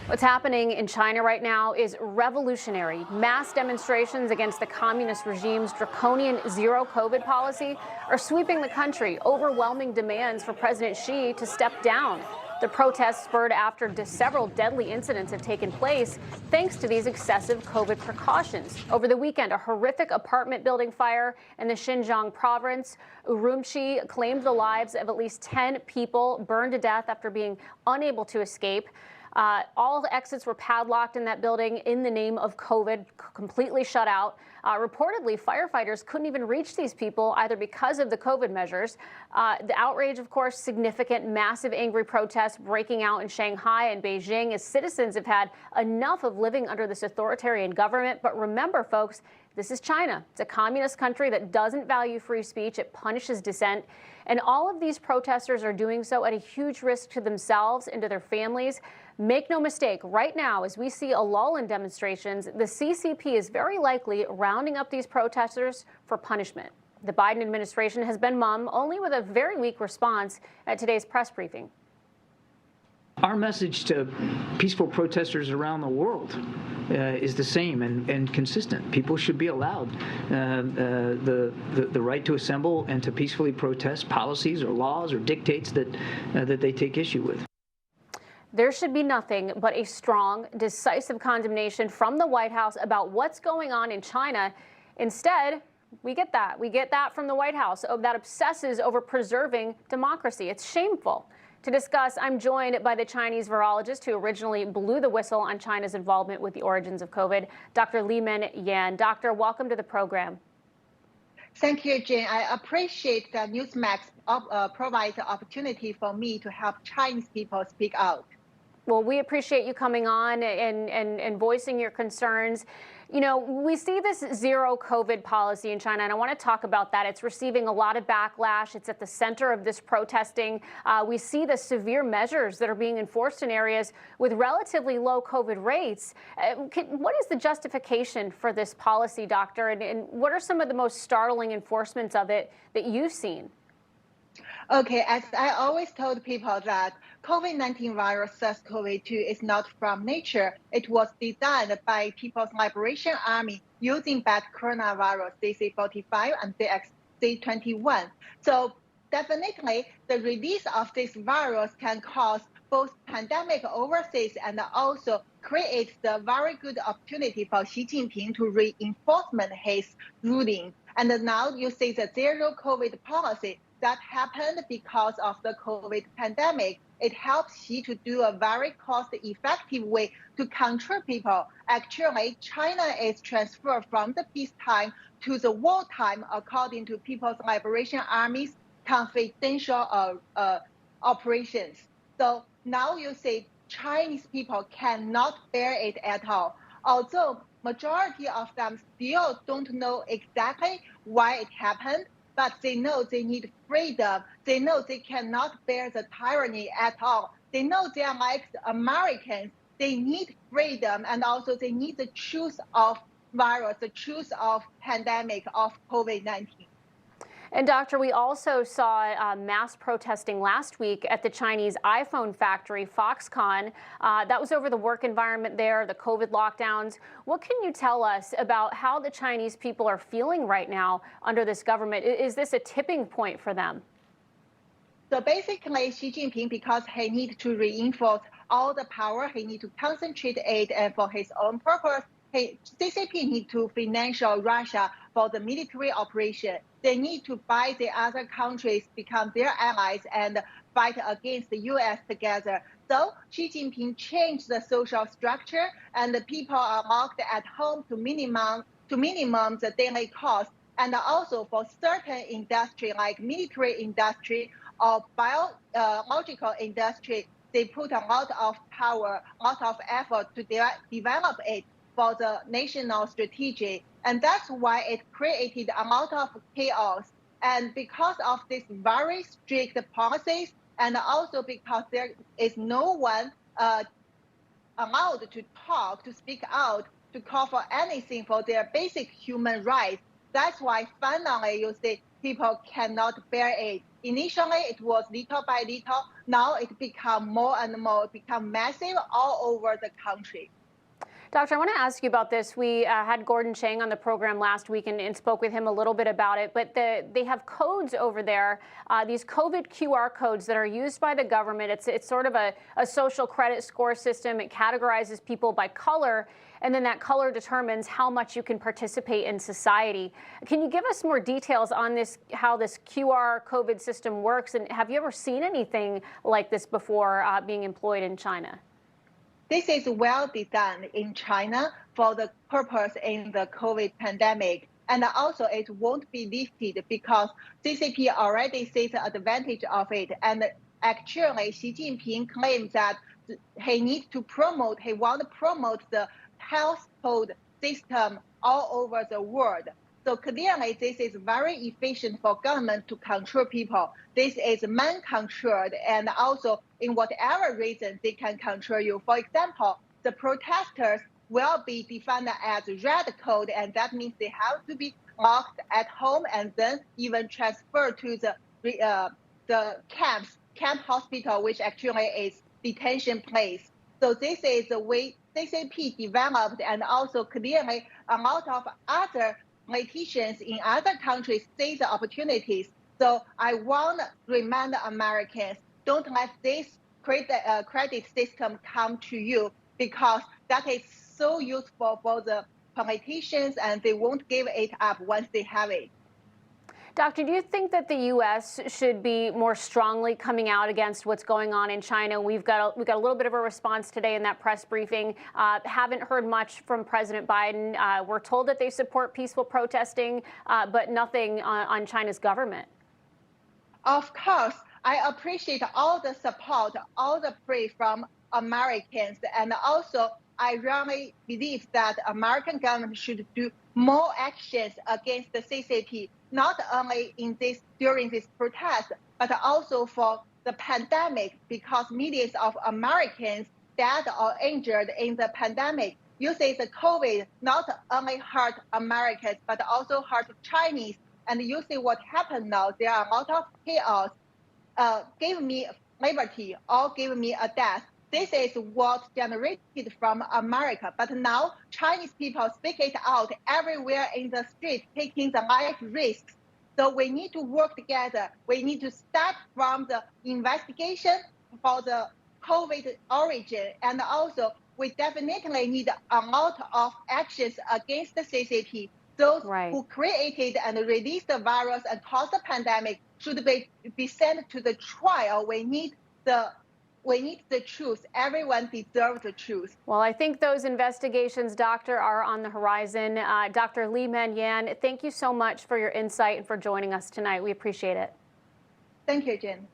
What's happening in China right now is revolutionary. Mass demonstrations against the communist regime's draconian zero COVID policy are sweeping the country, overwhelming demands for President Xi to step down. The protests spurred after several deadly incidents have taken place thanks to these excessive COVID precautions. Over the weekend, a horrific apartment building fire in the Xinjiang province, Urumqi, claimed the lives of at least 10 people, burned to death after being unable to escape. All the exits were padlocked in that building in the name of COVID, completely shut out. Reportedly, firefighters couldn't even reach these people either because of the COVID measures. The outrage, of course, significant, massive angry protests breaking out in Shanghai and Beijing as citizens have had enough of living under this authoritarian government. But remember, folks, this is China. It's a communist country that doesn't value free speech. It punishes dissent. And all of these protesters are doing so at a huge risk to themselves and to their families. Make no mistake, right now, as we see a lull in demonstrations, the CCP is very likely rounding up these protesters for punishment. The Biden administration has been mum, only with a very weak response at today's press briefing. Our message to peaceful protesters around the world is the same and consistent. People should be allowed the right to assemble and to peacefully protest policies or laws or dictates that they take issue with. There should be nothing but a strong, decisive condemnation from the White House about what's going on in China. Instead, we get that. We get that from the White House that obsesses over preserving democracy. It's shameful. To discuss, I'm joined by the Chinese virologist who originally blew the whistle on China's involvement with the origins of COVID, Dr. Limin Yan. Doctor, welcome to the program. Thank you, Jane. I appreciate that Newsmax provides the opportunity for me to help Chinese people speak out. Well, we appreciate you coming on and voicing your concerns. You know, we see this zero COVID policy in China, and I want to talk about that. It's receiving a lot of backlash. It's at the center of this protesting. We see the severe measures that are being enforced in areas with relatively low COVID rates. What is the justification for this policy, Doctor, and what are some of the most startling enforcements of it that you've seen? Okay, as I always told people that COVID-19 virus SARS-CoV-2 is not from nature. It was designed by People's Liberation Army using bad coronavirus CC45 and CXC21. So definitely the release of this virus can cause both pandemic overseas and also create the very good opportunity for Xi Jinping to reinforce his ruling. And now you see the zero COVID policy that happened because of the COVID pandemic. It helps Xi to do a very cost-effective way to control people. Actually, China is transferred from the peacetime to the wartime according to People's Liberation Army's confidential operations. So now you see Chinese people cannot bear it at all. Although majority of them still don't know exactly why it happened, but they know they need freedom. They know they cannot bear the tyranny at all. They know they are like Americans. They need freedom, and also they need the truth of virus, the truth of pandemic of COVID-19. And Doctor, we also saw mass protesting last week at the Chinese iPhone factory, Foxconn. That was over the work environment there, the COVID lockdowns. What can you tell us about how the Chinese people are feeling right now under this government? Is this a tipping point for them? So basically, Xi Jinping, because he needs to reinforce all the power, he needs to concentrate it and for his own purpose. CCP need to finance Russia for the military operation. They need to buy the other countries, become their allies, and fight against the U.S. together. So Xi Jinping changed the social structure, and the people are locked at home to minimum the daily cost. And also for certain industry like military industry or biological industry, they put a lot of power, a lot of effort to develop it for the national strategy. And that's why it created a lot of chaos. And because of these very strict policies, and also because there is no one allowed to talk, to speak out, to call for anything for their basic human rights, that's why finally you see people cannot bear it. Initially, it was little by little. Now it become more and more, become massive all over the country. Doctor, I want to ask you about this. We had Gordon Chang on the program last week and spoke with him a little bit about it. But they have codes over there, these COVID QR codes that are used by the government. It's sort of a social credit score system. It categorizes people by color, and then that color determines how much you can participate in society. Can you give us more details on this, how this QR COVID system works? And have you ever seen anything like this before being employed in China? This is well designed in China for the purpose in the COVID pandemic. And also it won't be lifted because CCP already sees the advantage of it. And actually, Xi Jinping claims that he wants to promote the household system all over the world. So clearly, this is very efficient for government to control people. This is man-controlled, and also in whatever reason they can control you. For example, the protesters will be defined as red code, and that means they have to be locked at home and then even transferred to the camp hospital, which actually is detention place. So this is the way CCP developed, and also clearly a lot of other politicians in other countries see the opportunities. So I want to remind Americans, don't let this credit system come to you, because that is so useful for the politicians and they won't give it up once they have it. Doctor, do you think that the U.S. should be more strongly coming out against what's going on in China? We've got a little bit of a response today in that press briefing. Haven't heard much from President Biden. We're told that they support peaceful protesting, but nothing on China's government. Of course, I appreciate all the support, all the praise from Americans, and also I really believe that American government should do more actions against the CCP, not only during this protest, but also for the pandemic, because millions of Americans dead or injured in the pandemic. You see, the COVID not only hurt Americans, but also hurt Chinese. And you see what happened now. There are a lot of chaos. Give me liberty or give me a death. This is what generated from America. But now Chinese people speak it out everywhere in the street, taking the life risks. So we need to work together. We need to start from the investigation for the COVID origin. And also, we definitely need a lot of actions against the CCP. Those who created and released the virus and caused the pandemic should be sent to the trial. We need the truth. Everyone deserves the truth. Well, I think those investigations, Doctor, are on the horizon. Dr. Li-Meng Yan, thank you so much for your insight and for joining us tonight. We appreciate it. Thank you, Jen.